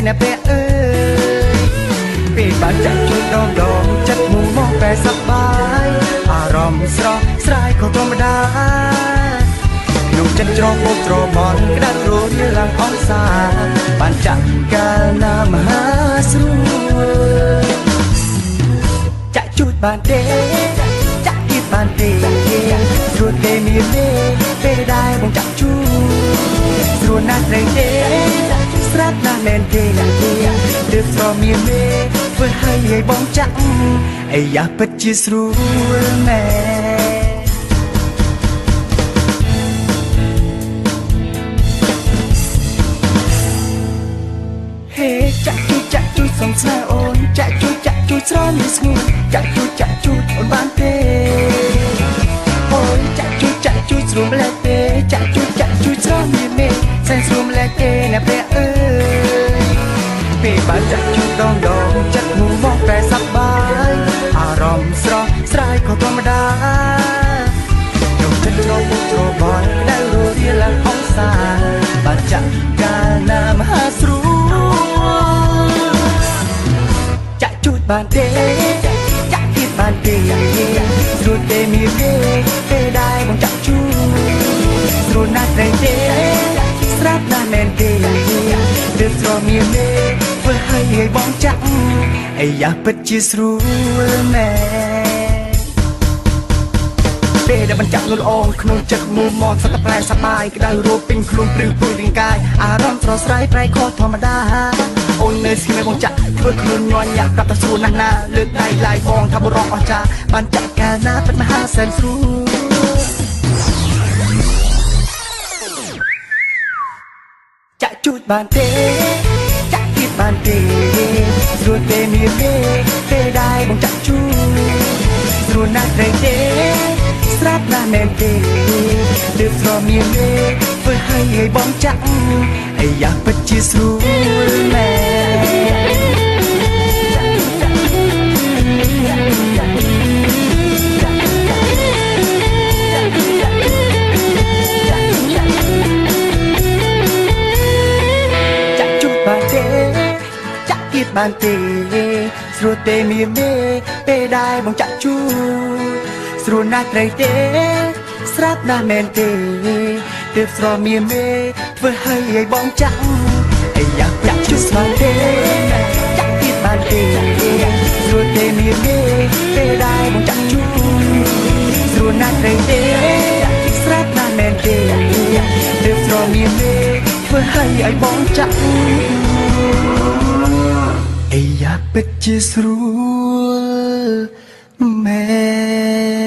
អ្នកពេលអើយពេលបានចាក់ជួយដងចិត្តមុំមកតែសប្បាយអារម្មណ៍ស្រស់ស្រាយក៏ធម្មតាក្នុងចិត្តច្របូកច្របល់ក្តៅរលឡើងអង្សាបានចាក់កាលណាមហាស្រួលចាក់ជួយបានទេចាក់ទៀតបានទេស្រួលទេមានទេពេលដែរបងចាក់ជួយស្រួលណាស់ត្រូវទេស្រាប់ណាស់មែនទេទើបស្រមៀមទេធ្វើឲ្យបងចាក់អាយ៉ាពិតជាស្រួលមែនចាក់ជួយសងស្នេហ៍អូនចាក់ជួយស្រន់ស្ងួនចាក់ជួយអូនបានទេអូយចាក់ជួយស្រួលម្លែកទេចាក់ជួយស្រន់មានមេសែនស្រួលម្លែកទេអ្នកព្រះអើយពេលបានចាក់ជួយដងចិត្តមុំមកតែសប្បាយអារម្មណ៍ស្រស់ស្រាយក៏ធម្មតាក្នុងចិត្តច្របូកច្របល់ក្តៅរលឡើងអង្សាបានចាក់កាលណាមហាស្រួលចាក់ជួយបានទេចាក់ទៀតបានទេស្រួលទេមានទេពេលដែរបងចាក់ជួយស្រួលណាស់ត្រូវទេស្រាប់ណាស់មែនទេទើបស្រមៀមទេធ្វើឲ្យបងចាក់អាយ៉ាពិតជាស្រួលមែនពេលដែលបញ្ចាក់លអងក្នុងចិត្តមូលមកសត្វប្រែសបាយក្តៅរោពេញខ្លួនព្រឹងព្រួយរាងកាយអារម្មណ៍ស្រស់ស្រាយប្រៃខុសធម្មតាអូននៅស្គីបងចាក់ធ្វើខ្លួនញ័រញាក់ប្រាប់តែស្រួលណាស់ណាលើកដៃឡាយបងថាបរោះអស្ចារ្យបានចាក់កាលណាពិតមហាសែនស្រួលចាក់ជួយបានទេចាក់ទៀតបានទេស្រួលទេមានទេពេលដែរបងចាក់ជួយស្រួលណាស់ត្រូវទេស្រាប់ណាស់មែនទេទើបស្រមៀមទេធ្វើឲ្យបងចាក់អាយ៉ាពិតជាស្រួលមែនចាក់ជួយបានទេចាក់ទៀតបានទេស្រួលទេមានទេពេលដែរបងចាក់ជួយស្រួលណាស់ត្រូវទេស្រាប់ណាស់មែនទេទើបស្រមៀមទេធ្វើឲ្យបងចាក់អាយ៉ាចាក់ជួយបានទេចាក់ទៀតបានទេស្រួលទេមានទេពេលដែរបងចាក់ជួយស្រួលណាស់ត្រូវទេស្រាប់ណាស់មែនទេទើបស្រមៀមទេធ្វើឲ្យបងចាក់អាយ៉ាពិតជាស្រួលមែន